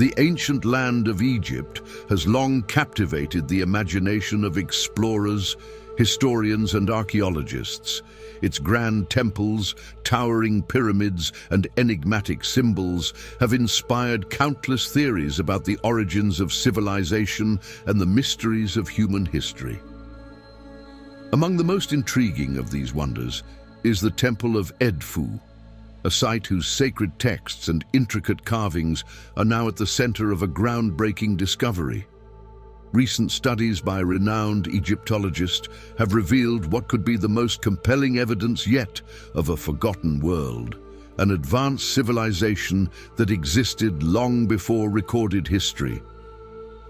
The ancient land of Egypt has long captivated the imagination of explorers, historians, and archaeologists. Its grand temples, towering pyramids, and enigmatic symbols have inspired countless theories about the origins of civilization and the mysteries of human history. Among the most intriguing of these wonders is the Temple of Edfu, a site whose sacred texts and intricate carvings are now at the center of a groundbreaking discovery. Recent studies by a renowned Egyptologist have revealed what could be the most compelling evidence yet of a forgotten world, an advanced civilization that existed long before recorded history.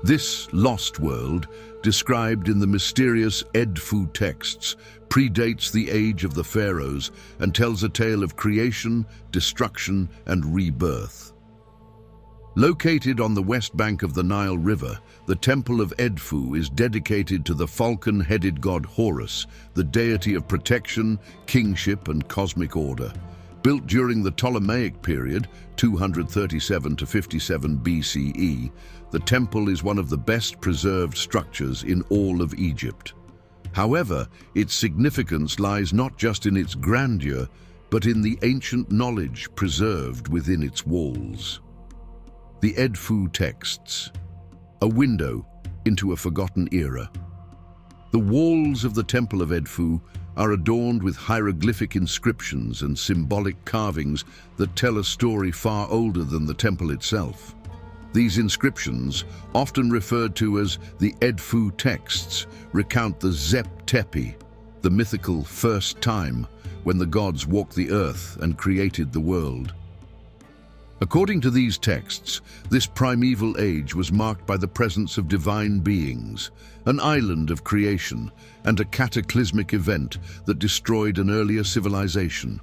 This lost world, described in the mysterious Edfu Texts, predates the age of the pharaohs and tells a tale of creation, destruction, and rebirth. Located on the west bank of the Nile River, the Temple of Edfu is dedicated to the falcon-headed god Horus, the deity of protection, kingship, and cosmic order. Built during the Ptolemaic period, 237 to 57 BCE, the temple is one of the best preserved structures in all of Egypt. However, its significance lies not just in its grandeur, but in the ancient knowledge preserved within its walls. The Edfu Texts, a window into a forgotten era. The walls of the Temple of Edfu are adorned with hieroglyphic inscriptions and symbolic carvings that tell a story far older than the temple itself. These inscriptions, often referred to as the Edfu Texts, recount the Zep Tepi, the mythical first time when the gods walked the earth and created the world. According to these texts, this primeval age was marked by the presence of divine beings, an island of creation, and a cataclysmic event that destroyed an earlier civilization.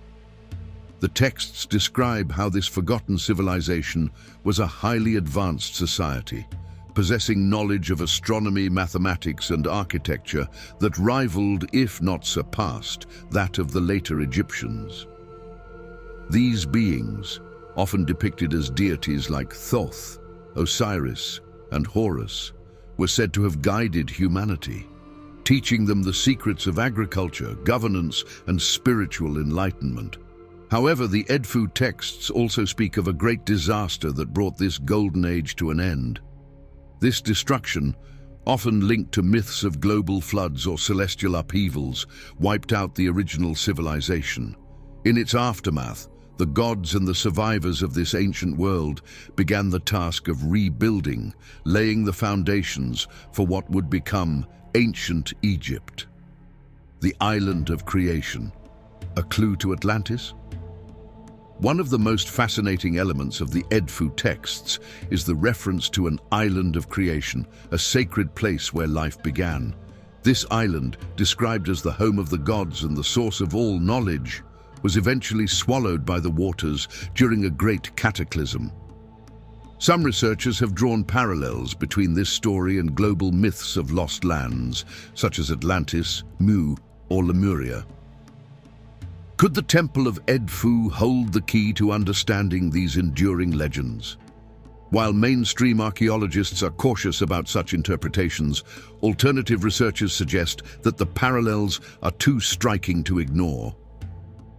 The texts describe how this forgotten civilization was a highly advanced society, possessing knowledge of astronomy, mathematics, and architecture that rivaled, if not surpassed, that of the later Egyptians. These beings, often depicted as deities like Thoth, Osiris, and Horus, were said to have guided humanity, teaching them the secrets of agriculture, governance, and spiritual enlightenment. However, the Edfu texts also speak of a great disaster that brought this golden age to an end. This destruction, often linked to myths of global floods or celestial upheavals, wiped out the original civilization. In its aftermath, the gods and the survivors of this ancient world began the task of rebuilding, laying the foundations for what would become ancient Egypt. The island of creation, a clue to Atlantis? One of the most fascinating elements of the Edfu texts is the reference to an island of creation, a sacred place where life began. This island, described as the home of the gods and the source of all knowledge, was eventually swallowed by the waters during a great cataclysm. Some researchers have drawn parallels between this story and global myths of lost lands, such as Atlantis, Mu, or Lemuria. Could the Temple of Edfu hold the key to understanding these enduring legends? While mainstream archaeologists are cautious about such interpretations, alternative researchers suggest that the parallels are too striking to ignore.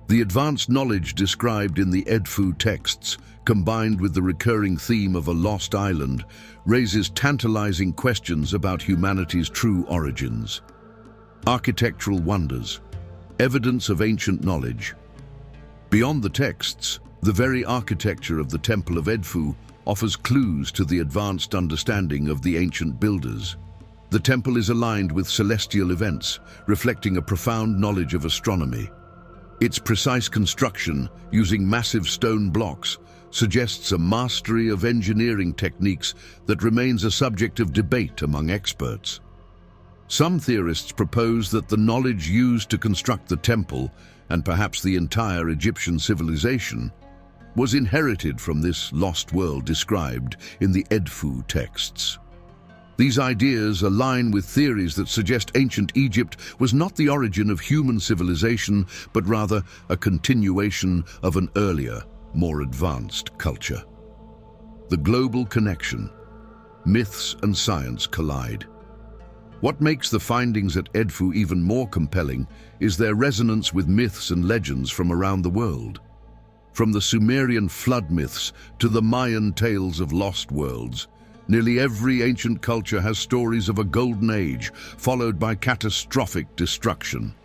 The advanced knowledge described in the Edfu texts, combined with the recurring theme of a lost island, raises tantalizing questions about humanity's true origins. Architectural wonders, evidence of ancient knowledge. Beyond the texts, the very architecture of the Temple of Edfu offers clues to the advanced understanding of the ancient builders. The temple is aligned with celestial events, reflecting a profound knowledge of astronomy. Its precise construction, using massive stone blocks, suggests a mastery of engineering techniques that remains a subject of debate among experts. Some theorists propose that the knowledge used to construct the temple, and perhaps the entire Egyptian civilization, was inherited from this lost world described in the Edfu texts. These ideas align with theories that suggest ancient Egypt was not the origin of human civilization, but rather a continuation of an earlier, more advanced culture. The global connection. Myths and science collide. What makes the findings at Edfu even more compelling is their resonance with myths and legends from around the world. From the Sumerian flood myths to the Mayan tales of lost worlds, nearly every ancient culture has stories of a golden age followed by catastrophic destruction.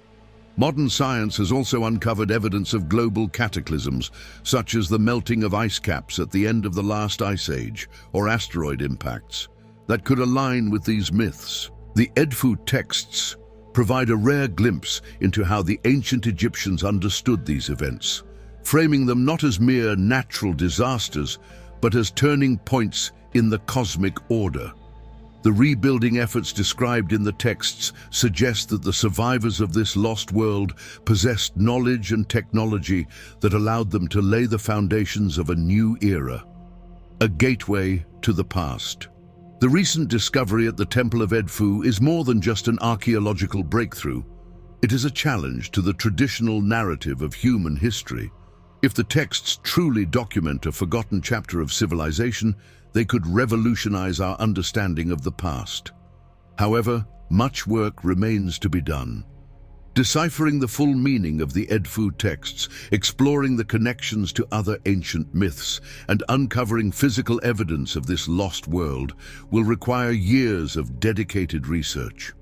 Modern science has also uncovered evidence of global cataclysms, such as the melting of ice caps at the end of the last ice age or asteroid impacts, that could align with these myths. The Edfu Texts provide a rare glimpse into how the ancient Egyptians understood these events, framing them not as mere natural disasters, but as turning points in the cosmic order. The rebuilding efforts described in the texts suggest that the survivors of this lost world possessed knowledge and technology that allowed them to lay the foundations of a new era, a gateway to the past. The recent discovery at the Temple of Edfu is more than just an archaeological breakthrough. It is a challenge to the traditional narrative of human history. If the texts truly document a forgotten chapter of civilization, they could revolutionize our understanding of the past. However, much work remains to be done. Deciphering the full meaning of the Edfu texts, exploring the connections to other ancient myths, and uncovering physical evidence of this lost world will require years of dedicated research.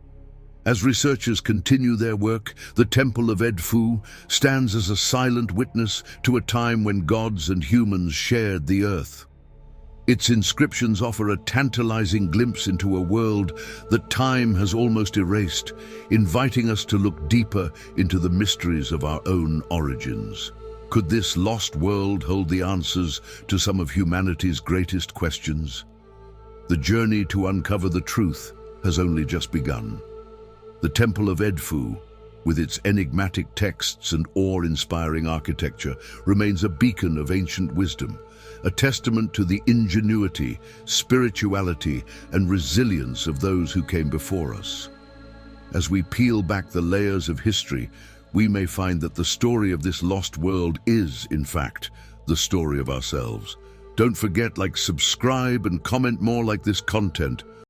As researchers continue their work, the Temple of Edfu stands as a silent witness to a time when gods and humans shared the earth. Its inscriptions offer a tantalizing glimpse into a world that time has almost erased, inviting us to look deeper into the mysteries of our own origins. Could this lost world hold the answers to some of humanity's greatest questions? The journey to uncover the truth has only just begun. The Temple of Edfu, with its enigmatic texts and awe-inspiring architecture, remains a beacon of ancient wisdom, a testament to the ingenuity, spirituality, and resilience of those who came before us. As we peel back the layers of history, we may find that the story of this lost world is, in fact, the story of ourselves. Don't forget, subscribe and comment more like this content